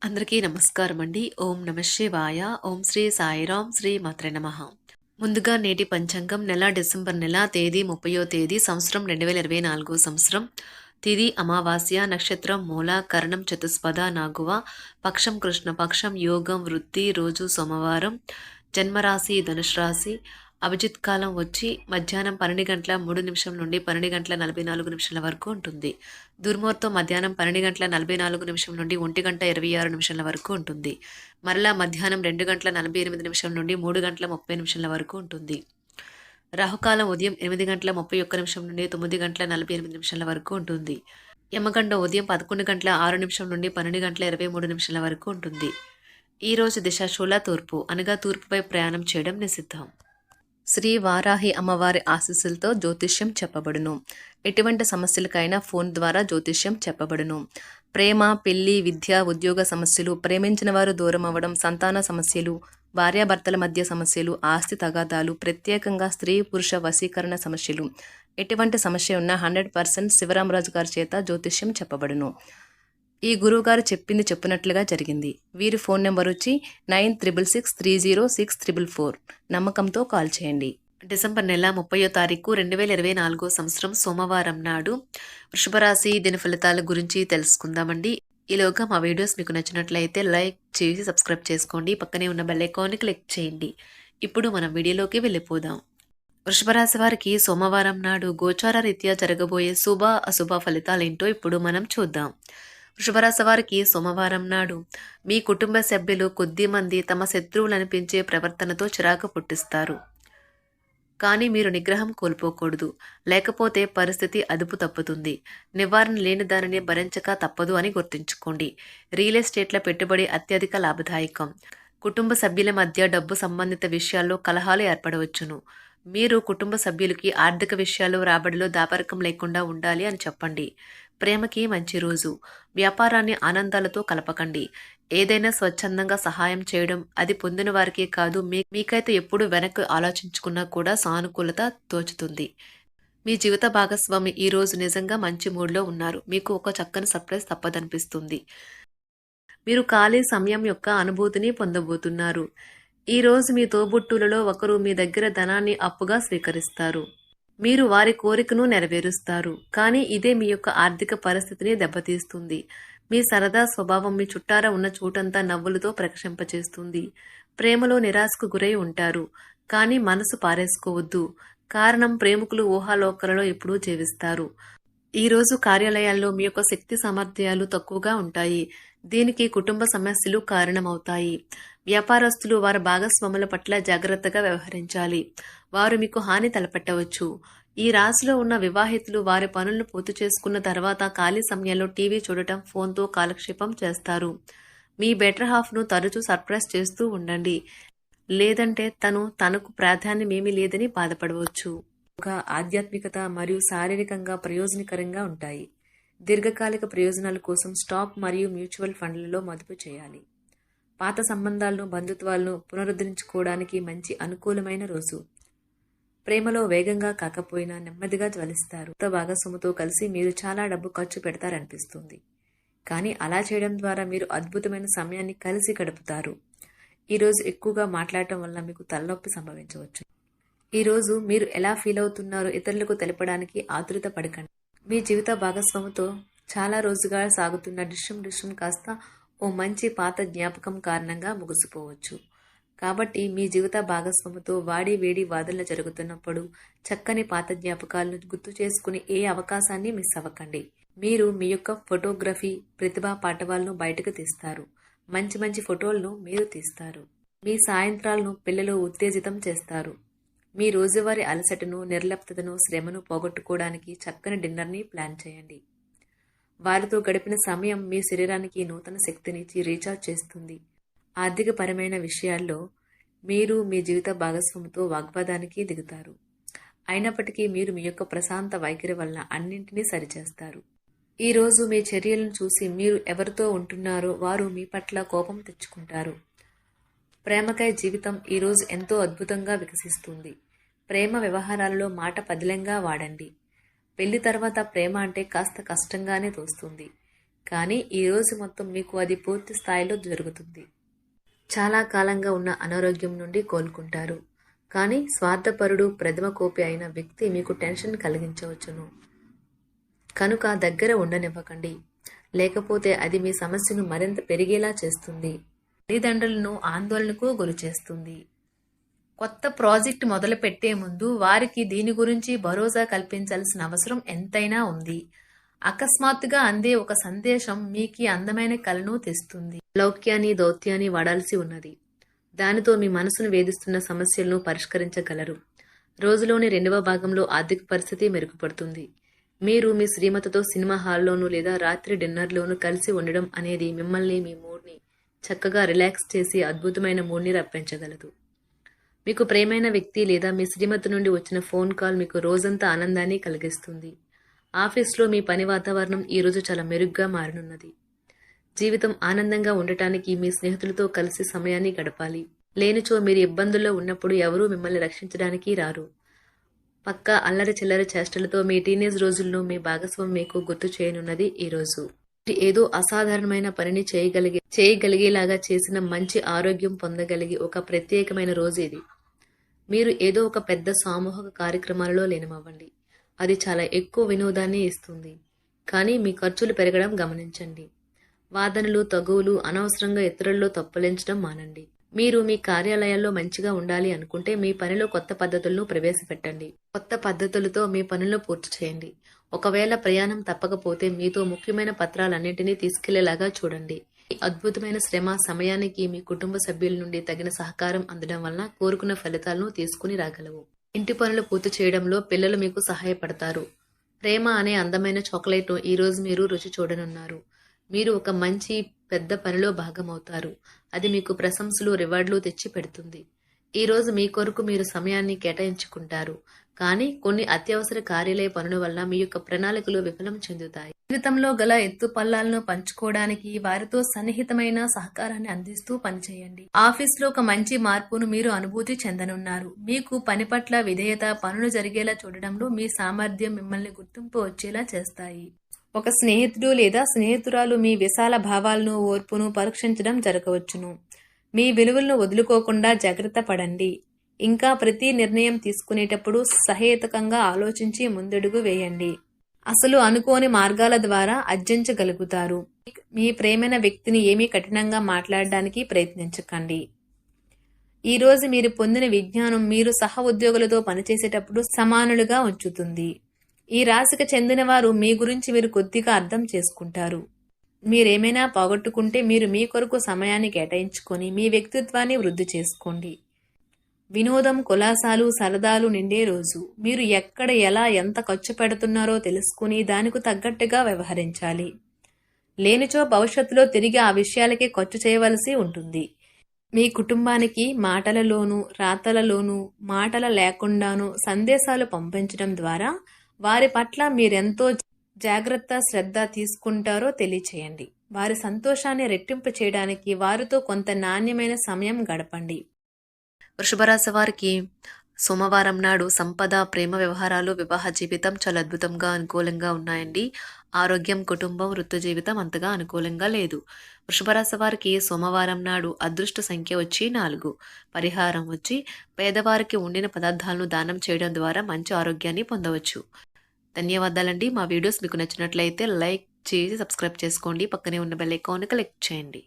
అందరికీ నమస్కారం అండి. ఓం నమ శివాయ. ఓం శ్రీ సాయిరాం శ్రీ మాత్రే నమః. ముందుగా నేటి పంచాంగం నెల డిసెంబర్ నెల తేదీ 30వ తేదీ సంవత్సరం 2024 సంవత్సరం. తిథి అమావాస్య, నక్షత్రం మూల, కరణం చతుస్పద, నాగువ, పక్షం కృష్ణపక్షం, యోగం వృద్ధి, రోజు సోమవారం, జన్మరాశి ధనుసు రాశి. అభిజిత్ కాలం వచ్చి మధ్యాహ్నం 12:03 నుండి 12:44 వరకు ఉంటుంది. దుర్ముహూర్తం మధ్యాహ్నం 12:44 నుండి 1:26 వరకు ఉంటుంది. మరలా మధ్యాహ్నం 2:48 నుండి 3:30 వరకు ఉంటుంది. రాహుకాలం ఉదయం 8:31 నుండి 9:48 వరకు ఉంటుంది. యమగండ ఉదయం 11:06 నుండి 12:23 వరకు ఉంటుంది. ఈ రోజు దిశ శూల తూర్పు, అనగా తూర్పుపై ప్రయాణం చేయడం నిషిద్ధం. శ్రీ వారాహి అమ్మవారి ఆశీస్సులతో జ్యోతిష్యం చెప్పబడును. ఎటువంటి సమస్యలకైనా ఫోన్ ద్వారా జ్యోతిష్యం చెప్పబడును. ప్రేమ, పెళ్లి, విద్య, ఉద్యోగ సమస్యలు, ప్రేమించిన వారు దూరం అవ్వడం, సంతాన సమస్యలు, భార్యాభర్తల మధ్య సమస్యలు, ఆస్తి తగాదాలు, ప్రత్యేకంగా స్త్రీ పురుష వశీకరణ సమస్యలు, ఎటువంటి సమస్య ఉన్నా 100% శివరామరాజు గారి చేత జ్యోతిష్యం చెప్పబడును. ఈ గురువుగారు చెప్పింది చెప్పినట్లుగా జరిగింది. వీరి ఫోన్ నెంబర్ వచ్చి 9663064444. నమ్మకంతో కాల్ చేయండి. డిసెంబర్ నెల 30వ తారీఖు 2024 సంవత్సరం సోమవారం నాడు వృషభ రాశి దిన ఫలితాల గురించి తెలుసుకుందామండి. ఈలోగా మా వీడియోస్ మీకు నచ్చినట్లయితే లైక్ చేసి సబ్స్క్రైబ్ చేసుకోండి. పక్కనే ఉన్న బెల్ ఐకాన్ని క్లిక్ చేయండి. ఇప్పుడు మనం వీడియోలోకి వెళ్ళిపోదాం. వృషభ రాశి వారికి సోమవారం నాడు గోచార రీత్యా జరగబోయే శుభ అశుభ ఫలితాలేంటో ఇప్పుడు మనం చూద్దాం. వృషభరాశి వారికి సోమవారం నాడు మీ కుటుంబ సభ్యులు కొద్దిమంది తమ శత్రువులు అనిపించే ప్రవర్తనతో చిరాకు పుట్టిస్తారు. కానీ మీరు నిగ్రహం కోల్పోకూడదు, లేకపోతే పరిస్థితి అదుపు తప్పుతుంది. నివారణ లేని దానిని భరించక తప్పదు అని గుర్తుంచుకోండి. రియల్ ఎస్టేట్ల పెట్టుబడి అత్యధిక లాభదాయకం. కుటుంబ సభ్యుల మధ్య డబ్బు సంబంధిత విషయాల్లో కలహాలు ఏర్పడవచ్చును. మీరు కుటుంబ సభ్యులకి ఆర్థిక విషయాల్లో రాబడిలో దాపరికం లేకుండా ఉండాలి అని చెప్పండి. ప్రేమకి మంచి రోజు. వ్యాపారాన్ని ఆనందాలతో కలపకండి. ఏదైనా స్వచ్ఛందంగా సహాయం చేయడం, అది పొందిన వారికే కాదు, మీకైతే ఎప్పుడు వెనక్కి ఆలోచించుకున్నా కూడా సానుకూలత తోచుతుంది. మీ జీవిత భాగస్వామి ఈ రోజు నిజంగా మంచి మూడ్లో ఉన్నారు. మీకు ఒక చక్కని సర్ప్రైజ్ తప్పదనిపిస్తుంది. మీరు ఖాళీ సమయం యొక్క అనుభూతిని పొందబోతున్నారు. ఈ రోజు మీ తోబుట్టులలో ఒకరు మీ దగ్గర ధనాన్ని అప్పుగా స్వీకరిస్తారు. మీరు వారి కోరికను నెరవేరుస్తారు. కానీ ఇదే మీ యొక్క ఆర్థిక పరిస్థితిని దెబ్బతీస్తుంది. మీ సరదా స్వభావం మీ చుట్టారా ఉన్న చోటంతా నవ్వులతో ప్రకాశింపచేస్తుంది. ప్రేమలో నిరాశకు గురై ఉంటారు. కానీ మనసు పారేసుకోవద్దు. కారణం ప్రేమికులు ఊహాలోకలలో ఎప్పుడూ జీవిస్తారు. ఈ రోజు కార్యాలయాల్లో మీ యొక్క శక్తి సామర్థ్యాలు తక్కువగా ఉంటాయి. దీనికి కుటుంబ సమస్యలు కారణమవుతాయి. వ్యాపారస్తులు వారి భాగస్వాముల పట్ల జాగ్రత్తగా వ్యవహరించాలి. వారు మీకు హాని తలపెట్టవచ్చు. ఈ రాశిలో ఉన్న వివాహితులు వారి పనులను పూర్తి చేసుకున్న తర్వాత ఖాళీ సమయాల్లో టీవీ చూడటం, ఫోన్తో కాలక్షేపం చేస్తారు. మీ బెటర్ హాఫ్ను తరచూ సర్ప్రైజ్ చేస్తూ ఉండండి. లేదంటే తనకు ప్రాధాన్యమేమీ లేదని బాధపడవచ్చు. ఆధ్యాత్మికత మరియు శారీరకంగా ప్రయోజనకరంగా ఉంటాయి. దీర్ఘకాలిక ప్రయోజనాల కోసం స్టాక్ మరియు మ్యూచువల్ ఫండ్లలో మదుపు చేయాలి. పాత సంబంధాలను, బంధుత్వాలను పునరుద్ధరించుకోవడానికి మంచి అనుకూలమైన రోజు. ప్రేమలో వేగంగా కాకపోయినా నెమ్మదిగా జ్వలిస్తారు. భాగస్వామితో కలిసి మీరు చాలా డబ్బు ఖర్చు పెడతారనిపిస్తుంది. కానీ అలా చేయడం ద్వారా మీరు అద్భుతమైన సమయాన్ని కలిసి గడుపుతారు. ఈరోజు ఎక్కువగా మాట్లాడటం వల్ల మీకు తలనొప్పి సంభవించవచ్చు. ఈరోజు మీరు ఎలా ఫీల్ అవుతున్నారో ఇతరులకు తెలపడానికి ఆతురత పడకండి. మీ జీవిత భాగస్వామితో చాలా రోజుగా సాగుతున్న డిష్యం కాస్త ఓ మంచి పాత జ్ఞాపకం కారణంగా ముగిసిపోవచ్చు. కాబట్టి మీ జీవిత భాగస్వామితో వాడి వేడి వాదనలు జరుగుతున్నప్పుడు చక్కని పాత జ్ఞాపకాలను గుర్తు చేసుకుని ఏ అవకాశాన్ని మిస్ అవ్వకండి. మీరు మీ యొక్క ఫోటోగ్రఫీ ప్రతిభా పాటవాలను బయటకు తీస్తారు. మంచి మంచి ఫోటోలను మీరు తీస్తారు. మీ సాయంత్రాలను పిల్లలు ఉత్తేజితం చేస్తారు. మీ రోజువారీ అలసటను, నిర్లిప్తతను, శ్రమను పోగొట్టుకోవడానికి చక్కని డిన్నర్ని ప్లాన్ చేయండి. వారితో గడిపిన సమయం మీ శరీరానికి నూతన శక్తినిచ్చి రీఛార్జ్ చేస్తుంది. ఆర్థికపరమైన విషయాల్లో మీరు మీ జీవిత భాగస్వామితో వాగ్వాదానికి దిగుతారు. అయినప్పటికీ మీరు మీ యొక్క ప్రశాంత వైఖరి వల్ల అన్నింటినీ సరిచేస్తారు. ఈరోజు మీ చర్యలను చూసి మీరు ఎవరితో ఉంటున్నారో వారు మీ పట్ల కోపం తెచ్చుకుంటారు. ప్రేమకై జీవితం ఈరోజు ఎంతో అద్భుతంగా వికసిస్తుంది. ప్రేమ వ్యవహారాలలో మాట పదిలంగా వాడండి. పెళ్లి తర్వాత ప్రేమ అంటే కాస్త కష్టంగానే తోస్తుంది. కానీ ఈ రోజు మొత్తం మీకు అది పూర్తి స్థాయిలో జరుగుతుంది. చాలా కాలంగా ఉన్న అనారోగ్యం నుండి కోలుకుంటారు. కానీ స్వార్థపరుడు, ప్రథమ కోపి అయిన వ్యక్తి మీకు టెన్షన్ కలిగించవచ్చును. కనుక దగ్గర ఉండనివ్వకండి. లేకపోతే అది మీ సమస్యను మరింత పెరిగేలా చేస్తుంది. తల్లిదండ్రులను ఆందోళనకు గురిచేస్తుంది. కొత్త ప్రాజెక్ట్ మొదలు పెట్టే ముందు వారికి దీని గురించి భరోసా కల్పించాల్సిన అవసరం ఎంతైనా ఉంది. అకస్మాత్తుగా అందే ఒక సందేశం మీకు అందమైన కలను తెస్తుంది. లౌక్యాన్ని, దౌత్యాన్ని వాడాల్సి ఉన్నది. దానితో మీ మనసును వేధిస్తున్న సమస్యలను పరిష్కరించగలరు. రోజులోని 2వ భాగంలో ఆర్థిక పరిస్థితి మెరుగుపడుతుంది. మీరు మీ శ్రీమతితో సినిమా హాల్లోనూ లేదా రాత్రి డిన్నర్లోనూ కలిసి ఉండడం అనేది మిమ్మల్ని, మీ మూడ్ని చక్కగా రిలాక్స్ చేసి అద్భుతమైన మూడ్ని రప్పించగలదు. మీకు ప్రేమైన వ్యక్తి లేదా మీ శ్రీమతి నుండి వచ్చిన ఫోన్ కాల్ మీకు రోజంతా ఆనందాన్ని కలిగిస్తుంది. ఆఫీస్లో మీ పని వాతావరణం ఈరోజు చాలా మెరుగ్గా మారనున్నది. జీవితం ఆనందంగా ఉండటానికి మీ స్నేహితులతో కలిసి సమయాన్ని గడపాలి. లేనిచో మీరు ఇబ్బందుల్లో ఉన్నప్పుడు ఎవరూ మిమ్మల్ని రక్షించడానికి రారు. పక్కా అల్లరి చిల్లరి చేష్టలతో మీ టీనేజ్ రోజుల్లో మీ భాగస్వామి మీకు గుర్తు చేయనున్నది ఈరోజు. ఏదో అసాధారణమైన పనిని చేయగలిగేలాగా చేసిన మంచి ఆరోగ్యం పొందగలిగి ఒక ప్రత్యేకమైన రోజు ఇది. మీరు ఏదో ఒక పెద్ద సామూహిక కార్యక్రమాలలో లీనమవ్వండి. అది చాలా ఎక్కువ వినోదాన్ని ఇస్తుంది. కానీ మీ ఖర్చులు పెరగడం గమనించండి. వాదనలు, తగువులు, అనవసరంగా ఇతరుల్లో తప్పులించడం మానండి. మీరు మీ కార్యాలయాల్లో మంచిగా ఉండాలి అనుకుంటే మీ పనిలో కొత్త పద్ధతులను ప్రవేశపెట్టండి. కొత్త పద్ధతులతో మీ పనులను పూర్తి చేయండి. ఒకవేళ ప్రయాణం తప్పకపోతే మీతో ముఖ్యమైన పత్రాలన్నింటినీ తీసుకెళ్లేలాగా చూడండి. ఈ అద్భుతమైన శ్రమ సమయానికి మీ కుటుంబ సభ్యుల నుండి తగిన సహకారం అందడం వలన కోరుకున్న ఫలితాలను తీసుకుని రాగలవు. ఇంటి పనులు పూర్తి చేయడంలో పిల్లలు మీకు సహాయపడతారు. ప్రేమ అనే అందమైన చాక్లెట్ను ఈరోజు మీరు రుచి చూడనున్నారు. మీరు ఒక మంచి పెద్ద పనిలో భాగమవుతారు. అది మీకు ప్రశంసలు, రివార్డులు తెచ్చి పెడుతుంది. ఈరోజు మీ కొరకు మీరు సమయాన్ని కేటాయించుకుంటారు. కానీ కొన్ని అత్యవసర కార్యాలయ పనుల వల్ల మీ యొక్క ప్రణాళికలు విఫలం చెందుతాయి. జీవితంలో గల ఎత్తు పల్లాలను పంచుకోవడానికి వారితో సన్నిహితమైన సహకారాన్ని అందిస్తూ పనిచేయండి. ఆఫీస్లో ఒక మంచి మార్పును మీరు అనుభూతి చెందనున్నారు. మీకు పని పట్ల విధేయత, పనులు జరిగేలా చూడడంలో మీ సామర్థ్యం మిమ్మల్ని గుర్తింపు వచ్చేలా చేస్తాయి. ఒక స్నేహితుడు లేదా స్నేహితురాలు మీ విశాల భావాలను, ఓర్పును పరీక్షించడం జరగవచ్చును. మీ విలువలను వదులుకోకుండా జాగ్రత్త పడండి. ఇంకా ప్రతి నిర్ణయం తీసుకునేటప్పుడు సహేతుకంగా ఆలోచించి ముందడుగు వేయండి. అసలు అనుకోని మార్గాల ద్వారా అర్జించగలుగుతారు. మీ ప్రేమైన వ్యక్తిని ఏమీ కఠినంగా మాట్లాడడానికి ప్రయత్నించకండి. ఈరోజు మీరు పొందిన విజ్ఞానం మీరు సహ ఉద్యోగులతో పనిచేసేటప్పుడు సమానులుగా ఉంచుతుంది. ఈ రాశికి చెందిన వారు మీ గురించి మీరు కొద్దిగా అర్థం చేసుకుంటారు. మీరేమైనా పోగొట్టుకుంటే మీరు మీ కొరకు సమయాన్ని కేటాయించుకొని మీ వ్యక్తిత్వాన్ని వృద్ధి చేసుకోండి. వినోదం, కులాసాలు, సరదాలు నిండే రోజు. మీరు ఎక్కడ, ఎలా, ఎంత ఖర్చు పెడుతున్నారో తెలుసుకుని దానికి తగ్గట్టుగా వ్యవహరించాలి. లేనిచో భవిష్యత్తులో తిరిగి ఆ విషయాలకే ఖర్చు చేయవలసి ఉంటుంది. మీ కుటుంబానికి మాటలలోనూ, రాతలలోనూ, మాటల లేకుండానూ సందేశాలు పంపించడం ద్వారా వారి పట్ల మీరెంతో జాగ్రత్త, శ్రద్ధ తీసుకుంటారో తెలియచేయండి. వారి సంతోషాన్ని రెట్టింపు చేయడానికి వారితో కొంత నాణ్యమైన సమయం గడపండి. వృషభరాశి వారికి సోమవారం నాడు సంపద, ప్రేమ వ్యవహారాలు, వివాహ జీవితం చాలా అద్భుతంగా అనుకూలంగా ఉన్నాయండి. ఆరోగ్యం, కుటుంబం, వృత్తి జీవితం అంతగా అనుకూలంగా లేదు. వృషభరాశి వారికి సోమవారం నాడు అదృష్ట సంఖ్య వచ్చి 4. పరిహారం వచ్చి పేదవారికి ఉండిన పదార్థాలను దానం చేయడం ద్వారా మంచి ఆరోగ్యాన్ని పొందవచ్చు. ధన్యవాదాలండి. మా వీడియోస్ మీకు నచ్చినట్లయితే లైక్ చేసి సబ్స్క్రైబ్ చేసుకోండి. పక్కనే ఉన్న బెల్ ఐకాన్ క్లిక్ చేయండి.